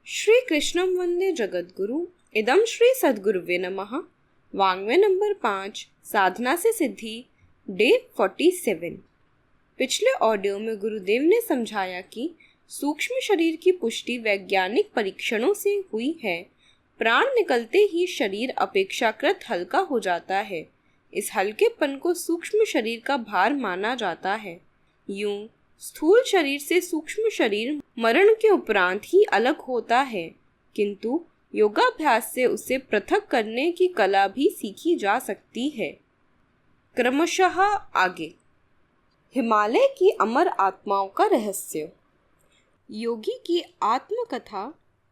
श्री कृष्णम वंदे जगद्गुरु इदम श्री सद्गुरुवे नमः। वांग्मय नंबर 5, साधना से सिद्धि, डे 47। पिछले ऑडियो में गुरुदेव ने समझाया कि सूक्ष्म शरीर की पुष्टि वैज्ञानिक परीक्षणों से हुई है। प्राण निकलते ही शरीर अपेक्षाकृत हल्का हो जाता है। इस हल्केपन को सूक्ष्म शरीर का भार माना जाता है। यूं स्थूल शरीर से सूक्ष्म शरीर मरण के उपरांत ही अलग होता है, किंतु योगाभ्यास से उसे पृथक करने की कला भी सीखी जा सकती है। क्रमशः आगे। हिमालय की अमर आत्माओं का रहस्य। योगी की आत्मकथा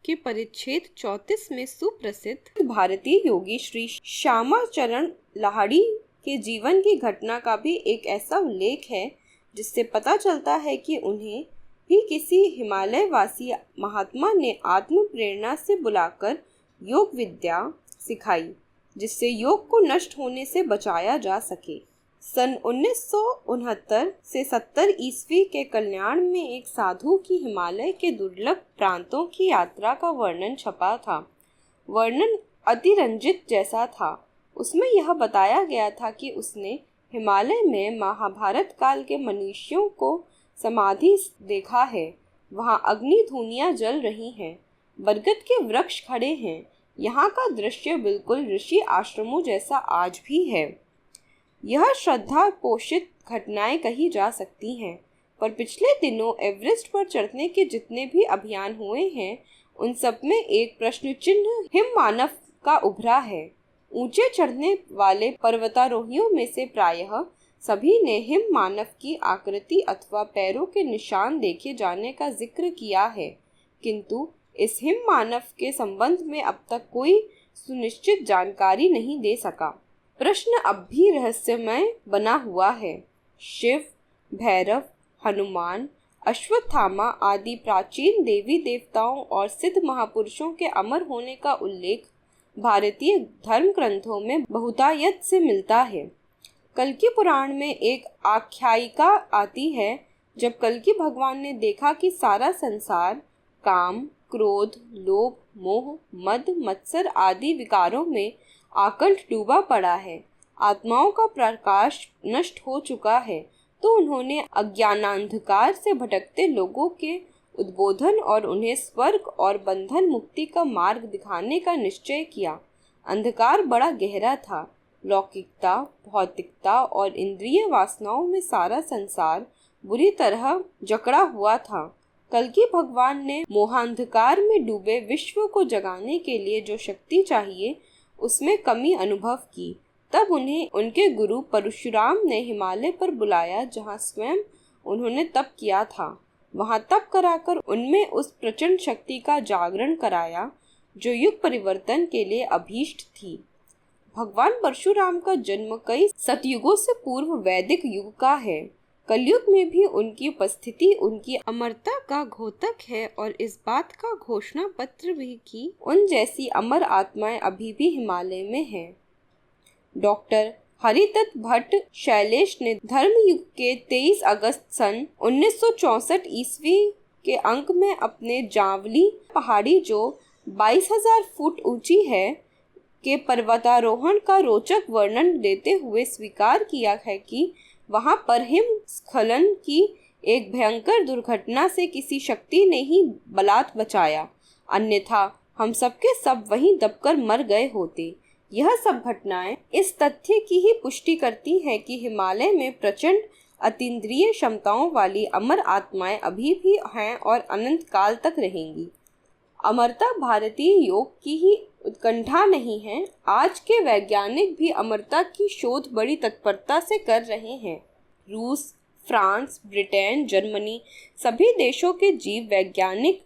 के परिच्छेद 34 में सुप्रसिद्ध भारतीय योगी श्री श्यामाचरण लाहिड़ी के जीवन की घटना का भी एक ऐसा उल्लेख है जिससे पता चलता है कि उन्हें भी किसी हिमालय वासी महात्मा ने आत्म प्रेरणा से बुलाकर योग विद्या सिखाई, जिससे योग को नष्ट होने से बचाया जा सके। सन 1969 से 70 ईस्वी के कल्याण में एक साधु की हिमालय के दुर्लभ प्रांतों की यात्रा का वर्णन छपा था। वर्णन अतिरंजित जैसा था। उसमें यह बताया गया था कि उसने हिमालय में महाभारत काल के मनुष्यों को समाधि देखा है। वहाँ अग्नि धूनियाँ जल रही हैं, बरगद के वृक्ष खड़े हैं। यहाँ का दृश्य बिल्कुल ऋषि आश्रमों जैसा आज भी है। यह श्रद्धा पोषित घटनाएं कही जा सकती हैं, पर पिछले दिनों एवरेस्ट पर चढ़ने के जितने भी अभियान हुए हैं, उन सब में एक प्रश्न चिन्ह हिम मानव का उभरा है। ऊंचे चढ़ने वाले पर्वतारोहियों में से प्रायः सभी ने हिम मानव की आकृति अथवा पैरों के निशान देखे जाने का जिक्र किया है, किंतु इस हिम मानव के संबंध में अब तक कोई सुनिश्चित जानकारी नहीं दे सका। प्रश्न अब भी रहस्यमय बना हुआ है। शिव, भैरव, हनुमान, अश्वत्थामा आदि प्राचीन देवी देवताओं और सिद्ध महापुरुषों के अमर होने का उल्लेख भारतीय धर्म ग्रंथों में बहुतायत से मिलता है। कल्कि पुराण में एक आख्यायिका आती है, जब कल्कि भगवान ने देखा कि सारा संसार काम, क्रोध, लोभ, मोह, मद, मत्सर आदि विकारों में आकंठ डूबा पड़ा है, आत्माओं का प्रकाश नष्ट हो चुका है, तो उन्होंने अज्ञानांधकार से भटकते लोगों के उद्बोधन और उन्हें स्वर्ग और बंधन मुक्ति का मार्ग दिखाने का निश्चय किया। अंधकार बड़ा गहरा था। लौकिकता, भौतिकता और इंद्रिय वासनाओं में सारा संसार बुरी तरह जकड़ा हुआ था। कल्कि भगवान ने मोहांधकार में डूबे विश्व को जगाने के लिए जो शक्ति चाहिए, उसमें कमी अनुभव की। तब उन्हें उनके गुरु परशुराम ने हिमालय पर बुलाया, जहाँ स्वयं उन्होंने तप किया था। वहां तप कराकर उनमें उस प्रचंड शक्ति का जागरण कराया जो युग परिवर्तन के लिए अभीष्ट थी। भगवान परशुराम का जन्म कई सतयुगों से पूर्व वैदिक युग का है। कलयुग में भी उनकी उपस्थिति उनकी अमरता का घोतक है और इस बात का घोषणा पत्र भी कि उन जैसी अमर आत्माएं अभी भी हिमालय में हैं। डॉक्टर हरिदत्त भट्ट शैलेश ने धर्मयुग के 23 अगस्त सन 1964 ईस्वी के अंक में अपने जावली पहाड़ी, जो 22,000 फुट ऊंची है, के पर्वतारोहण का रोचक वर्णन देते हुए स्वीकार किया है कि वहां पर हिमस्खलन की एक भयंकर दुर्घटना से किसी शक्ति ने ही बलात् बचाया, अन्यथा हम सबके सब वहीं दबकर मर गए होते। यह सब घटनाएं इस तथ्य की ही पुष्टि करती हैं कि हिमालय में प्रचंड अतीन्द्रिय क्षमताओं वाली अमर आत्माएं अभी भी हैं और अनंत काल तक रहेंगी। अमरता भारतीय योग की ही उत्कंठा नहीं है। आज के वैज्ञानिक भी अमरता की शोध बड़ी तत्परता से कर रहे हैं। रूस, फ्रांस, ब्रिटेन, जर्मनी सभी देशों के जीव वैज्ञानिक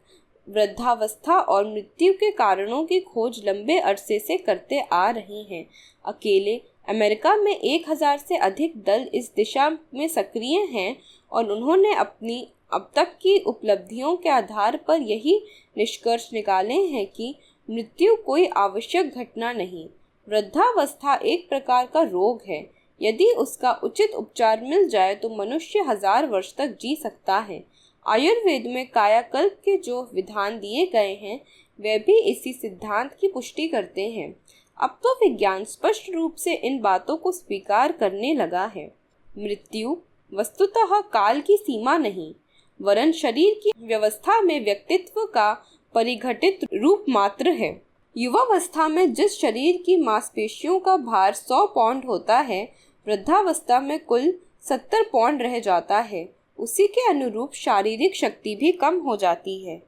वृद्धावस्था और मृत्यु के कारणों की खोज लंबे अरसे से करते आ रहे हैं। अकेले अमेरिका में 1000 से अधिक दल इस दिशा में सक्रिय हैं और उन्होंने अपनी अब तक की उपलब्धियों के आधार पर यही निष्कर्ष निकाले हैं कि मृत्यु कोई आवश्यक घटना नहीं। वृद्धावस्था एक प्रकार का रोग है। यदि उसका उचित उपचार मिल जाए तो मनुष्य 1000 वर्ष तक जी सकता है। आयुर्वेद में कायाकल्प के जो विधान दिए गए हैं वे भी इसी सिद्धांत की पुष्टि करते हैं। अब तो विज्ञान स्पष्ट रूप से इन बातों को स्वीकार करने लगा है। मृत्यु वस्तुतः काल की सीमा नहीं, वरन शरीर की व्यवस्था में व्यक्तित्व का परिघटित रूप मात्र है। युवावस्था में जिस शरीर की मांसपेशियों का भार 100 पाउंड होता है, वृद्धावस्था में कुल 70 पाउंड रह जाता है। उसी के अनुरूप शारीरिक शक्ति भी कम हो जाती है।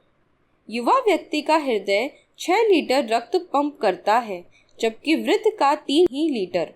युवा व्यक्ति का हृदय 6 लीटर रक्त पंप करता है, जबकि वृद्ध का 3 ही लीटर।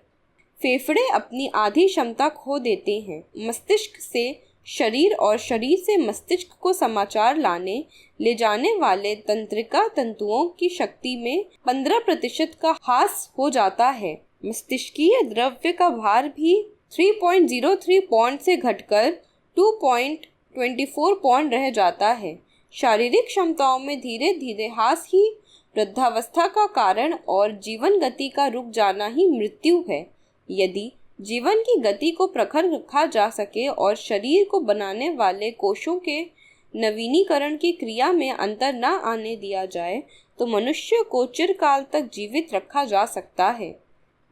फेफड़े अपनी आधी क्षमता खो देते हैं। मस्तिष्क से शरीर और शरीर से मस्तिष्क को समाचार लाने ले जाने वाले तंत्रिका तंतुओं की शक्ति में 15% का ह्रास हो जाता है। मस्तिष्कीय द्रव्य का भार भी 3.03 पाउंड से घटकर 2.24 पाउंड रह जाता है। शारीरिक क्षमताओं में धीरे धीरे ह्रास ही वृद्धावस्था का कारण और जीवन गति का रुक जाना ही मृत्यु है। यदि जीवन की गति को प्रखर रखा जा सके और शरीर को बनाने वाले कोशों के नवीनीकरण की क्रिया में अंतर न आने दिया जाए तो मनुष्य को चिरकाल तक जीवित रखा जा सकता है।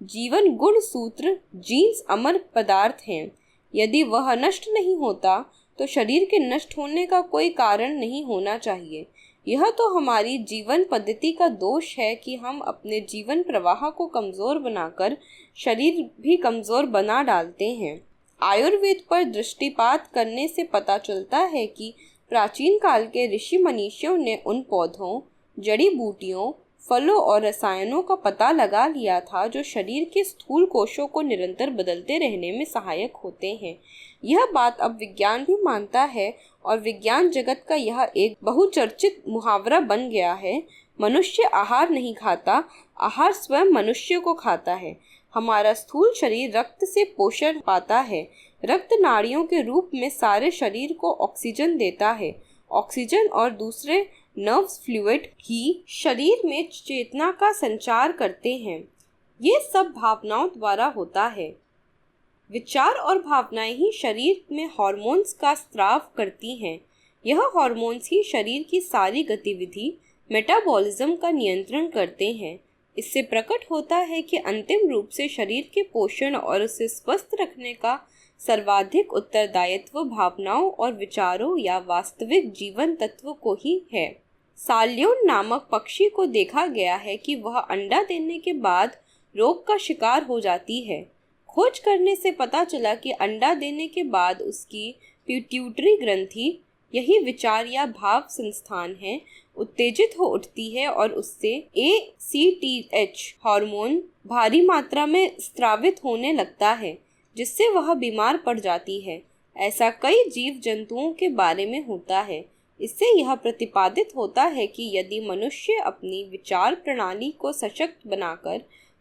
जीवन गुण सूत्र जीन्स अमर पदार्थ हैं। यदि वह नष्ट नहीं होता तो शरीर के नष्ट होने का कोई कारण नहीं होना चाहिए। यह तो हमारी जीवन पद्धति का दोष है कि हम अपने जीवन प्रवाह को कमजोर बनाकर शरीर भी कमजोर बना डालते हैं। आयुर्वेद पर दृष्टिपात करने से पता चलता है कि प्राचीन काल के ऋषि मनीषियों ने उन पौधों, जड़ी बूटियों, फलों और रसायनों का पता लगा लिया था जो शरीर के स्थूल कोशों को निरंतर बदलते रहने में सहायक होते हैं। यह बात अब विज्ञान भी मानता है और विज्ञान जगत का यह एक बहुचर्चित मुहावरा बन गया है। मनुष्य आहार नहीं खाता, आहार स्वयं मनुष्य को खाता है। हमारा स्थूल शरीर रक्त से पोषण पाता है। रक्त नाड़ियों के रूप में सारे शरीर को ऑक्सीजन देता है। ऑक्सीजन और दूसरे नर्व्स फ्लूइड ही शरीर में चेतना का संचार करते हैं। ये सब भावनाओं द्वारा होता है। विचार और भावनाएं ही शरीर में हार्मोन्स का स्राव करती हैं। यह हार्मोन्स ही शरीर की सारी गतिविधि, मेटाबॉलिज्म का नियंत्रण करते हैं। इससे प्रकट होता है कि अंतिम रूप से शरीर के पोषण और उसे स्वस्थ रखने का सर्वाधिक उत्तरदायित्व भावनाओं और विचारों या वास्तविक जीवन तत्व को ही है। साल्योन नामक पक्षी को देखा गया है कि वह अंडा देने के बाद रोग का शिकार हो जाती है। खोज करने से पता चला कि अंडा देने के बाद उसकी पिट्यूटरी ग्रंथि, यही विचार या भाव संस्थान है, उत्तेजित हो उठती है और उससे ACTH हार्मोन भारी मात्रा में स्रावित होने लगता है, जिससे वह बीमार पड़ जाती है। ऐसा कई जीव जंतुओं के बारे में होता है। इससे यह प्रतिपादित होता है कि यदि मनुष्य अपनी विचार प्रणाली को सशक्त बनाकर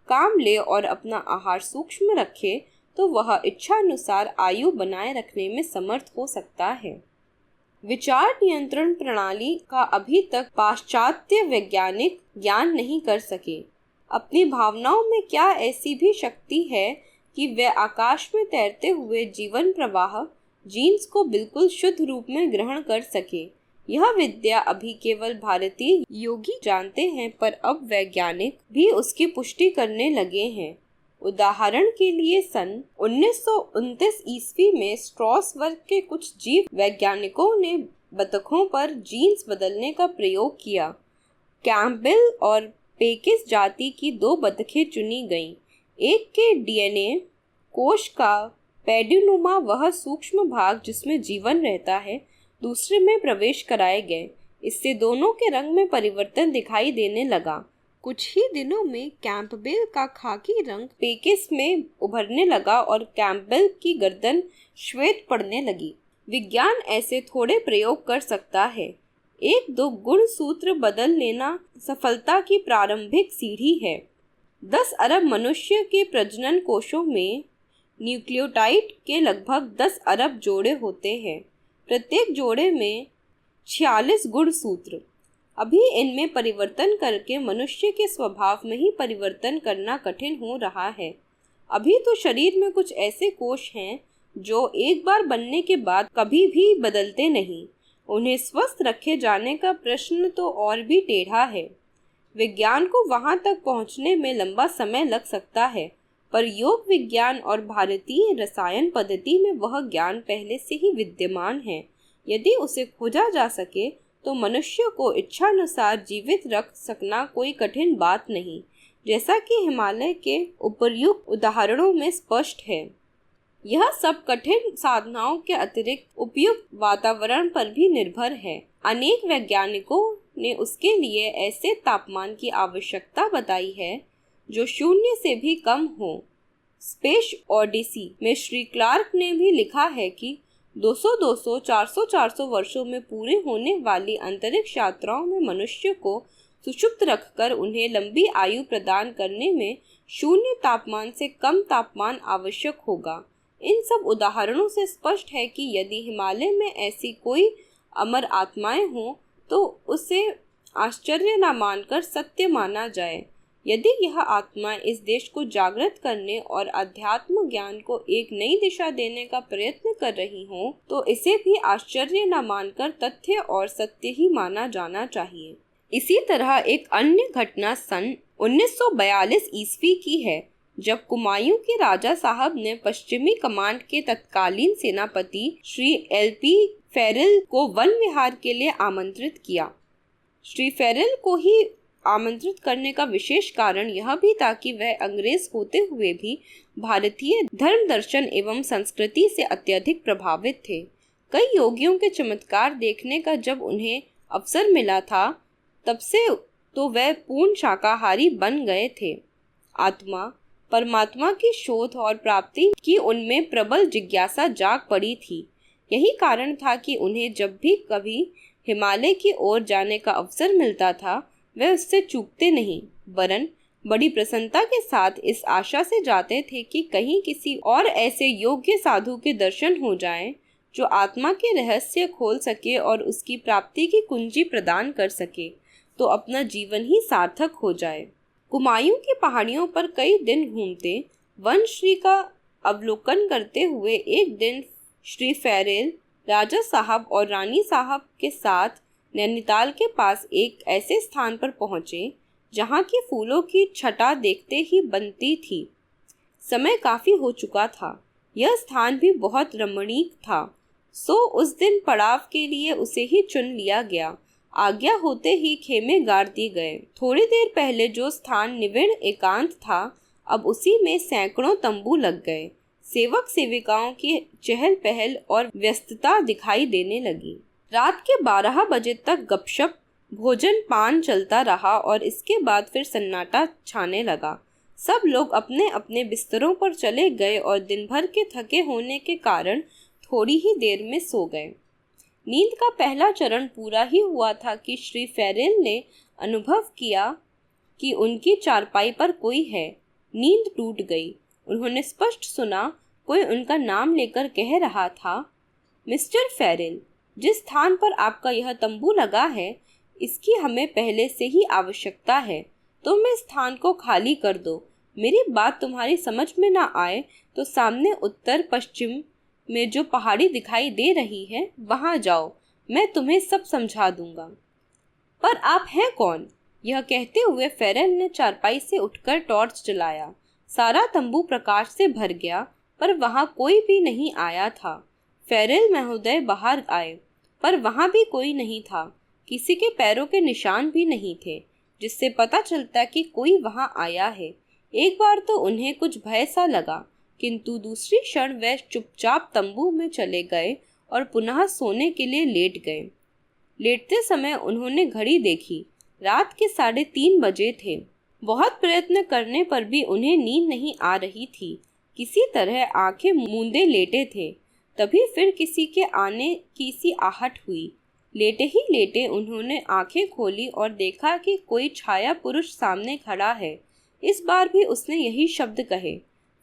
काम ले और अपना आहार सूक्ष्म रखे तो वह इच्छानुसार आयु बनाए रखने में समर्थ हो सकता है। विचार नियंत्रण प्रणाली का अभी तक पाश्चात्य वैज्ञानिक ज्ञान नहीं कर सके। अपनी भावनाओं में क्या ऐसी भी शक्ति है कि वे आकाश में तैरते हुए जीवन प्रवाह जीन्स को बिल्कुल शुद्ध रूप में ग्रहण कर सके। यह विद्या अभी केवल भारतीय योगी जानते हैं, पर अब वैज्ञानिक भी उसकी पुष्टि करने लगे हैं। उदाहरण के लिए सन 1929 ईस्वी में स्ट्रॉस वर्ग के कुछ जीव वैज्ञानिकों ने बतखों पर जीन्स बदलने का प्रयोग किया। कैम्पबेल और पेकिस जाति की 2 बतखें चुनी गईं। एक के DNA कोश का पेडिनुमा, वह सूक्ष्म भाग जिसमें जीवन रहता है, दूसरे में प्रवेश कराए गए। इससे दोनों के रंग में परिवर्तन दिखाई देने लगा। कुछ ही दिनों में कैम्पबेल का खाकी रंग पेकिस में उभरने लगा और कैम्पबेल की गर्दन श्वेत पड़ने लगी। विज्ञान ऐसे थोड़े प्रयोग कर सकता है। 1-2 गुण सूत्र बदल लेना सफलता की प्रारंभिक सीढ़ी है। 10 अरब मनुष्य के प्रजनन कोशों में न्यूक्लियोटाइड के लगभग 10 अरब जोड़े होते हैं। प्रत्येक जोड़े में 46 गुण सूत्र। अभी इनमें परिवर्तन करके मनुष्य के स्वभाव में ही परिवर्तन करना कठिन हो रहा है। अभी तो शरीर में कुछ ऐसे कोश हैं जो एक बार बनने के बाद कभी भी बदलते नहीं। उन्हें स्वस्थ रखे जाने का प्रश्न तो और भी टेढ़ा है। विज्ञान को वहां तक पहुंचने में लंबा समय लग सकता है, पर योग विज्ञान और भारतीय रसायन पद्धति में वह ज्ञान पहले से ही विद्यमान है। यदि उसे खोजा जा सके तो मनुष्य को इच्छानुसार जीवित रख सकना कोई कठिन बात नहीं, जैसा कि हिमालय के उपर्युक्त उदाहरणों में स्पष्ट है। यह सब कठिन साधनाओं के अतिरिक्त उपयुक्त वातावरण पर भी निर्भर है। अनेक वैज्ञानिकों ने उसके लिए ऐसे तापमान की आवश्यकता बताई है जो 0 से भी कम हो। स्पेस ओडिसी में श्री क्लार्क ने भी लिखा है कि 200-200, 400-400 वर्षों में पूरे होने वाली अंतरिक्ष यात्राओं में मनुष्य को सुषुप्त रखकर उन्हें लंबी आयु प्रदान करने में 0 तापमान से कम तापमान आवश्यक होगा। इन सब उदाहरणों से स्पष्ट है कि यदि हिमालय में ऐसी कोई अमर आत्माएं हों तो उसे आश्चर्य न मानकर सत्य माना जाए। यदि यह आत्माएं इस देश को जागृत करने और अध्यात्म ज्ञान को एक नई दिशा देने का प्रयत्न कर रही हों तो इसे भी आश्चर्य न मानकर तथ्य और सत्य ही माना जाना चाहिए। इसी तरह एक अन्य घटना सन 1942 ईस्वी की है, जब कुमायूं के राजा साहब ने पश्चिमी कमांड के तत्कालीन सेनापति श्री LP फेरिल को वन विहार के लिए आमंत्रित किया। श्री फेरिल को ही आमंत्रित करने का विशेष कारण यह भी था कि वह अंग्रेज होते हुए भी भारतीय धर्म दर्शन एवं संस्कृति से अत्यधिक प्रभावित थे। कई योगियों के चमत्कार देखने का जब उन्हें अवसर मिला था, तब से तो वह पूर्ण शाकाहारी बन गए थे। आत्मा परमात्मा की शोध और प्राप्ति की उनमें प्रबल जिज्ञासा जाग पड़ी थी। यही कारण था कि उन्हें जब भी कभी हिमालय की ओर जाने का अवसर मिलता था, वे उससे चूकते नहीं, वरन बड़ी प्रसन्नता के साथ इस आशा से जाते थे कि कहीं किसी और ऐसे योग्य साधु के दर्शन हो जाएं, जो आत्मा के रहस्य खोल सके और उसकी प्राप्ति की कुंजी प्रदान कर सके, तो अपना जीवन ही सार्थक हो जाए। कुमायूं की पहाड़ियों पर कई दिन घूमते, वन श्री का अवलोकन करते हुए एक दिन श्री फेरिल राजा साहब और रानी साहब के साथ नैनीताल के पास एक ऐसे स्थान पर पहुंचे जहां की फूलों की छटा देखते ही बनती थी। समय काफी हो चुका था। यह स्थान भी बहुत रमणीक था, सो उस दिन पड़ाव के लिए उसे ही चुन लिया गया। आज्ञा होते ही खेमे गाड़ दिए गए। थोड़ी देर पहले जो स्थान निविड़ एकांत था, अब उसी में सैकड़ों तंबू लग गए। सेवक सेविकाओं की चहल पहल और व्यस्तता दिखाई देने लगी। रात के 12 बजे तक गपशप भोजन पान चलता रहा और इसके बाद फिर सन्नाटा छाने लगा। सब लोग अपने अपने बिस्तरों पर चले गए और दिन भर के थके होने के कारण थोड़ी ही देर में सो गए। नींद का पहला चरण पूरा ही हुआ था कि श्री फेरिल ने अनुभव किया कि उनकी चारपाई पर कोई है। नींद टूट गई। उन्होंने स्पष्ट सुना कोई उनका नाम लेकर कह रहा था, मिस्टर फेरिल, जिस स्थान पर आपका यह तंबू लगा है, इसकी हमें पहले से ही आवश्यकता है। तुम इस स्थान को खाली कर दो। मेरी बात तुम्हारी समझ में ना आए तो सामने उत्तर पश्चिम में जो पहाड़ी दिखाई दे रही है, वहां जाओ, मैं तुम्हें सब समझा दूंगा। पर आप हैं कौन? यह कहते हुए फेरिल ने चारपाई से उठकर टॉर्च जलाया। सारा तंबू प्रकाश से भर गया, पर वहां कोई भी नहीं आया था। फेरिल महोदय बाहर आए, पर वहां भी कोई नहीं था। किसी के पैरों के निशान भी नहीं थे, जिससे पता चलता कि कोई वहां आया है। एक बार तो उन्हें कुछ भय सा लगा, किंतु दूसरी क्षण वे चुपचाप तंबू में चले गए और पुनः सोने के लिए लेट गए। लेटते समय उन्होंने घड़ी देखी। रात के 3:30 बजे थे। बहुत प्रयत्न करने पर भी उन्हें नींद नहीं आ रही थी। किसी तरह आंखें मूंदे लेटे थे। तभी फिर किसी के आने की सी आहट हुई। लेटे ही लेटे उन्होंने आंखें खोली और देखा कि कोई छाया पुरुष सामने खड़ा है। इस बार भी उसने यही शब्द कहे।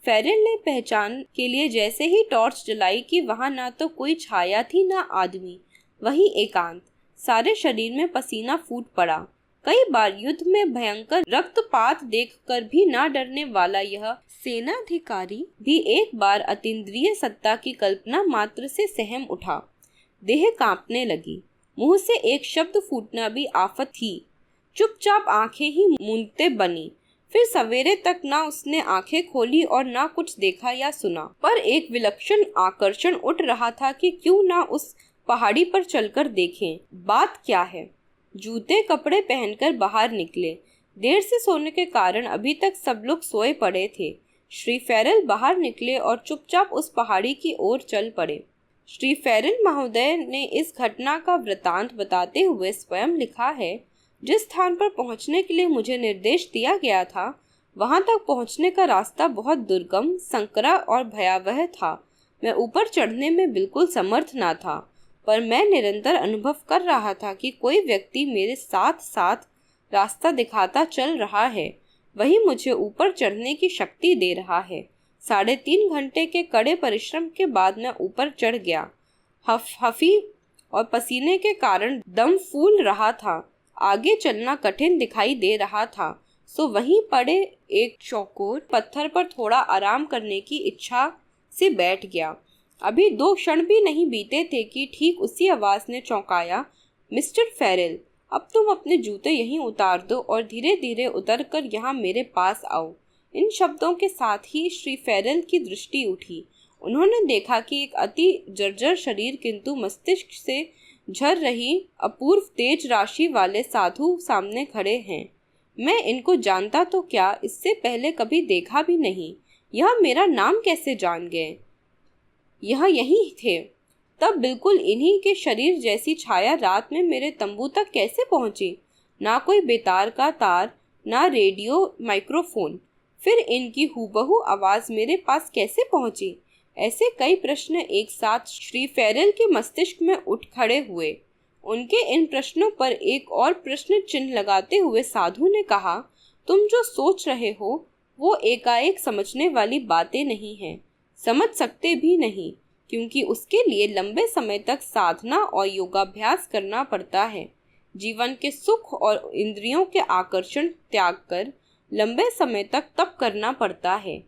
फेरिल ने पहचान के लिए जैसे ही टॉर्च जलाई कि वहां ना तो कोई छाया थी ना आदमी, वही एकांत। सारे शरीर में पसीना फूट पड़ा। कई बार युद्ध में भयंकर रक्तपात देखकर भी ना डरने वाला यह सेनाधिकारी भी एक बार अतीन्द्रिय सत्ता की कल्पना मात्र से सहम उठा। देह कांपने लगी। मुंह से एक शब्द फूटना भी आफत थी। चुपचाप आंखें ही मूंदते बनी। फिर सवेरे तक ना उसने आंखें खोली और ना कुछ देखा या सुना, पर एक विलक्षण आकर्षण उठ रहा था कि क्यों ना उस पहाड़ी पर चलकर देखें बात क्या है। जूते कपड़े पहनकर बाहर निकले। देर से सोने के कारण अभी तक सब लोग सोए पड़े थे। श्री फेरल बाहर निकले और चुपचाप उस पहाड़ी की ओर चल पड़े। श्री फेरल महोदय ने इस घटना का वृतांत बताते हुए स्वयं लिखा है, जिस स्थान पर पहुंचने के लिए मुझे निर्देश दिया गया था, वहां तक पहुंचने का रास्ता बहुत दुर्गम, संकरा और भयावह था। मैं ऊपर चढ़ने में बिल्कुल समर्थ ना था, पर मैं निरंतर अनुभव कर रहा था कि कोई व्यक्ति मेरे साथ साथ रास्ता दिखाता चल रहा है। वही मुझे ऊपर चढ़ने की शक्ति दे रहा है। 3.5 घंटे के कड़े परिश्रम के बाद मैं ऊपर चढ़ गया। हफी और पसीने के कारण दम फूल रहा था। आगे चलना कठिन दिखाई दे रहा था, सो वहीं पड़े एक चौकोर पत्थर पर थोड़ा आराम करने की इच्छा से बैठ गया। अभी 2 क्षण भी नहीं बीते थे कि ठीक उसी आवाज ने चौंकाया, मिस्टर फेरल, अब तुम अपने जूते यहीं उतार दो और धीरे धीरे उतर कर यहाँ मेरे पास आओ। इन शब्दों के साथ ही श्री फेरल की दृष्टि उठी। उन्होंने देखा कि एक अति जर्जर शरीर किंतु मस्तिष्क से झर रही अपूर्व तेज राशि वाले साधु सामने खड़े हैं। मैं इनको जानता तो क्या, इससे पहले कभी देखा भी नहीं। यह मेरा नाम कैसे जान गए? यह यही थे। तब बिल्कुल इन्हीं के शरीर जैसी छाया रात में मेरे तंबू तक कैसे पहुंची? ना कोई बेतार का तार, ना रेडियो माइक्रोफोन। फिर इनकी हूबहू आवाज मेरे पास कैसे पहुंची? ऐसे कई प्रश्न एक साथ श्री फेरल के मस्तिष्क में उठ खड़े हुए। उनके इन प्रश्नों पर एक और प्रश्न चिन्ह लगाते हुए साधु ने कहा, तुम जो सोच रहे हो वो एकाएक समझने वाली बातें नहीं हैं। समझ सकते भी नहीं, क्योंकि उसके लिए लंबे समय तक साधना और योगाभ्यास करना पड़ता है। जीवन के सुख और इंद्रियों के आकर्षण त्याग कर लंबे समय तक तप करना पड़ता है।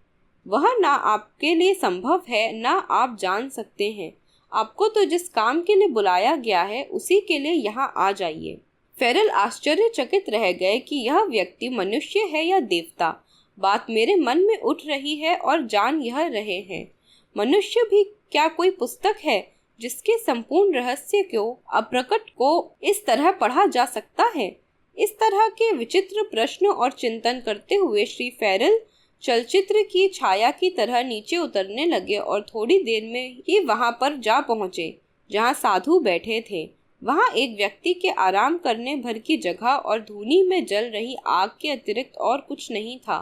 वह ना आपके लिए संभव है, ना आप जान सकते हैं। आपको तो जिस काम के लिए बुलाया गया है उसी के लिए यहाँ आ जाइए। फेरल आश्चर्यचकित रह गए कि यह व्यक्ति मनुष्य है या देवता। बात मेरे मन में उठ रही है और जान यह रहे हैं, मनुष्य भी क्या कोई पुस्तक है जिसके संपूर्ण रहस्य को अप्रकट को इस तरह पढ़ा जा सकता है? इस तरह के विचित्र प्रश्न और चिंतन करते हुए श्री फेरल चलचित्र की छाया की तरह नीचे उतरने लगे और थोड़ी देर में ही वहां पर जा पहुंचे जहां साधु बैठे थे। वहां एक व्यक्ति के आराम करने भर की जगह और धूनी में जल रही आग के अतिरिक्त और कुछ नहीं था।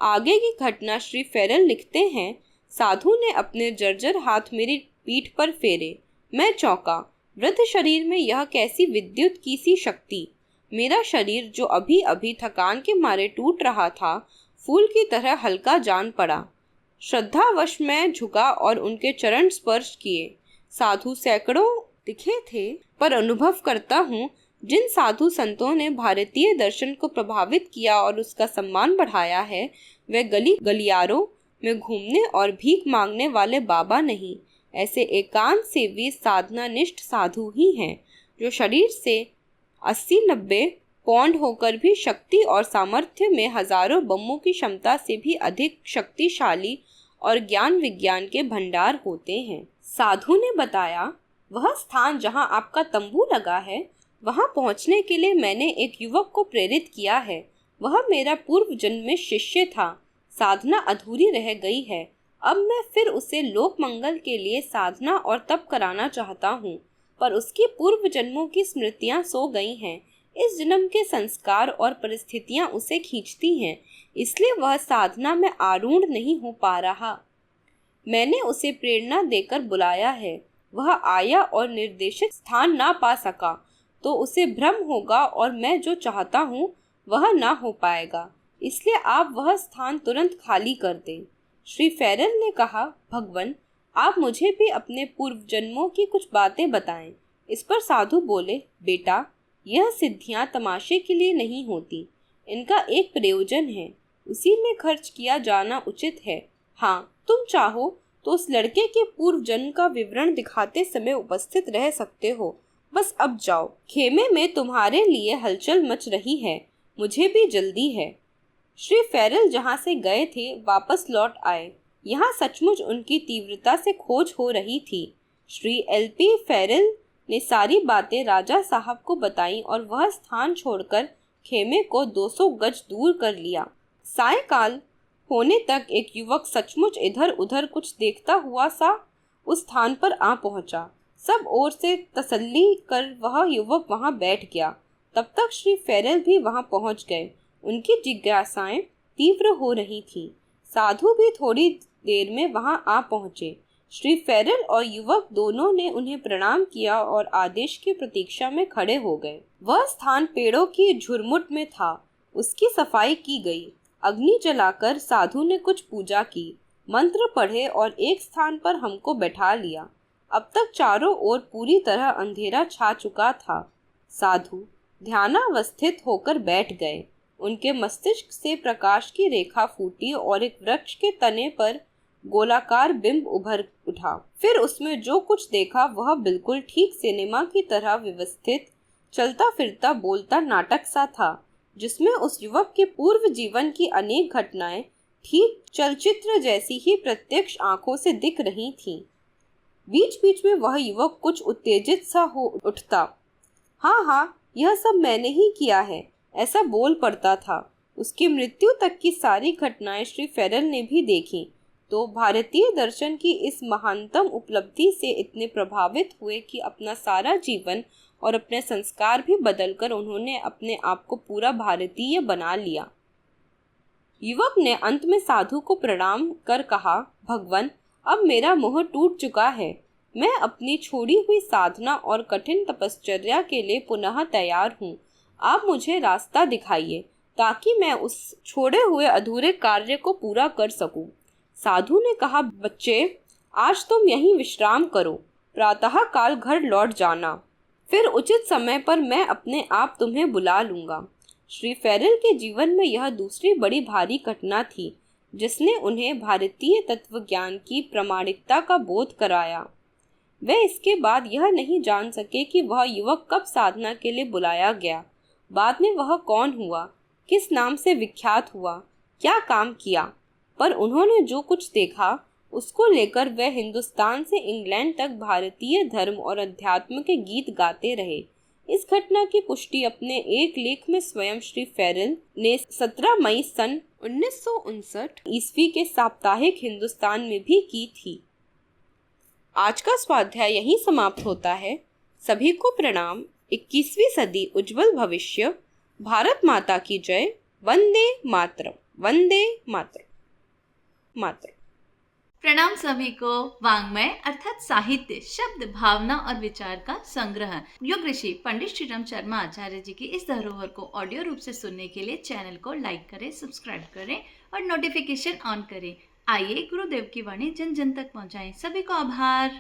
आगे की घटना श्री फेरल लिखते हैं, साधु ने अपने जर्जर हाथ मेरी पीठ पर फेरे। मैं चौंका। वृद्ध शरीर में यह कैसी विद्युत की सी शक्ति! मेरा शरीर जो अभी अभी थकान के मारे टूट रहा था, फूल की तरह हल्का जान पड़ा। श्रद्धावश मैं झुका और उनके चरण स्पर्श किए। साधु सैकड़ों दिखे थे, पर अनुभव करता हूँ जिन साधु संतों ने भारतीय दर्शन को प्रभावित किया और उसका सम्मान बढ़ाया है, वे गली गलियारों में घूमने और भीख मांगने वाले बाबा नहीं, ऐसे एकांत सेवी साधनानिष्ठ साधु ही हैं, जो शरीर से 80-90 पौंड होकर भी शक्ति और सामर्थ्य में हजारों बमों की क्षमता से भी अधिक शक्तिशाली और ज्ञान विज्ञान के भंडार होते हैं। साधु ने बताया, वह स्थान जहां आपका तंबू लगा है, वहां पहुंचने के लिए मैंने एक युवक को प्रेरित किया है। वह मेरा पूर्व जन्म में शिष्य था। साधना अधूरी रह गई है। अब मैं फिर उसे लोक मंगल के लिए साधना और तप कराना चाहता हूँ, पर उसकी पूर्व जन्मों की स्मृतियाँ सो गई हैं। इस जन्म के संस्कार और परिस्थितियाँ उसे खींचती हैं, इसलिए वह साधना में आरूढ़ नहीं हो पा रहा। मैंने उसे प्रेरणा देकर बुलाया है। वह आया और निर्देशित स्थान ना पा सका तो उसे भ्रम होगा और मैं जो चाहता हूँ वह ना हो पाएगा, इसलिए आप वह स्थान तुरंत खाली कर दें। श्री फेरल ने कहा, भगवान, आप मुझे भी अपने पूर्व जन्मों की कुछ बातें बताएं। इस पर साधु बोले, बेटा, यह सिद्धियां तमाशे के लिए नहीं होती। इनका एक प्रयोजन है, उसी में खर्च किया जाना उचित है। हाँ, तुम चाहो तो उस लड़के के पूर्व जन्म का विवरण दिखाते समय उपस्थित रह सकते हो। बस अब जाओ, खेमे में तुम्हारे लिए हलचल मच रही है, मुझे भी जल्दी है। श्री फेरल जहाँ से गए थे वापस लौट आए। यहाँ सचमुच उनकी तीव्रता से खोज हो रही थी। श्री एलपी फेरल ने सारी बातें राजा साहब को बताई और वह स्थान छोड़कर खेमे को 200 गज दूर कर लिया। सायंकाल होने तक एक युवक सचमुच इधर उधर कुछ देखता हुआ सा उस स्थान पर आ पहुंचा। सब ओर से तसल्ली कर वह युवक वहां बैठ गया। तब तक श्री फेरल भी वहां पहुंच गए। उनकी जिज्ञासाएं तीव्र हो रही थीं। साधु भी थोड़ी देर में वहां आ पहुंचे। श्री फेरल और युवक दोनों ने उन्हें प्रणाम किया और आदेश की प्रतीक्षा में खड़े हो गए। वह स्थान पेड़ों की झुरमुट में था। उसकी सफाई की गई। अग्नि जलाकर साधु ने कुछ पूजा की, मंत्र पढ़े और एक स्थान पर हमको बैठा लिया। अब तक चारों ओर पूरी तरह अंधेरा छा चुका था। साधु ध्यानावस्थित होकर बैठ गए। उनके मस्तिष्क से प्रकाश की रेखा फूटी और एक वृक्ष के तने पर गोलाकार बिंब उभर उठा। फिर उसमें जो कुछ देखा वह बिल्कुल ठीक सिनेमा की तरह व्यवस्थित, चलता फिरता बोलता नाटक सा था, जिसमें उस युवक के पूर्व जीवन की अनेक घटनाएं ठीक चलचित्र जैसी ही प्रत्यक्ष आंखों से दिख रही थीं। बीच बीच में वह युवक कुछ उत्तेजित सा हो उठता। हाँ हाँ, यह सब मैंने ही किया है, ऐसा बोल पड़ता था। उसकी मृत्यु तक की सारी घटनाएं श्री फेरल ने भी देखी, तो भारतीय दर्शन की इस महानतम उपलब्धि से इतने प्रभावित हुए कि अपना सारा जीवन और अपने संस्कार भी बदलकर उन्होंने अपने आप को पूरा भारतीय बना लिया। युवक ने अंत में साधु को प्रणाम कर कहा, भगवान, अब मेरा मोह टूट चुका है। मैं अपनी छोड़ी हुई साधना और कठिन तपश्चर्या के लिए पुनः तैयार हूँ। आप मुझे रास्ता दिखाइए ताकि मैं उस छोड़े हुए अधूरे कार्य को पूरा कर सकूं। साधु ने कहा, बच्चे, आज तुम यहीं विश्राम करो, प्रातः काल घर लौट जाना, फिर उचित समय पर मैं अपने आप तुम्हें बुला लूंगा। श्री फेरल के जीवन में यह दूसरी बड़ी भारी घटना थी, जिसने उन्हें भारतीय तत्व ज्ञान की प्रामाणिकता का बोध कराया। वे इसके बाद यह नहीं जान सके कि वह युवक कब साधना के लिए बुलाया गया, बाद में वह कौन हुआ, किस नाम से विख्यात हुआ, क्या काम किया, पर उन्होंने जो कुछ देखा उसको लेकर वे हिंदुस्तान से इंग्लैंड तक भारतीय धर्म और अध्यात्म के गीत गाते रहे। इस घटना की पुष्टि अपने एक लेख में स्वयं श्री फेरल ने 17 मई सन 1959 ईस्वी के साप्ताहिक हिंदुस्तान में भी की थी। आज का स्वाध्याय यहीं समाप्त होता है। सभी को प्रणाम। 21वीं सदी उज्जवल भविष्य। भारत माता की जय। वंदे मातरम। वंदे मातरम। मातरम। प्रणाम सभी को। वाङ्मय अर्थात साहित्य, शब्द, भावना और विचार का संग्रह। योग ऋषि पंडित श्रीराम शर्मा आचार्य जी की इस धरोहर को ऑडियो रूप से सुनने के लिए चैनल को लाइक करें, सब्सक्राइब करें और नोटिफिकेशन ऑन करें। आइए गुरुदेव की वाणी जन जन तक पहुंचाएं। सभी को आभार।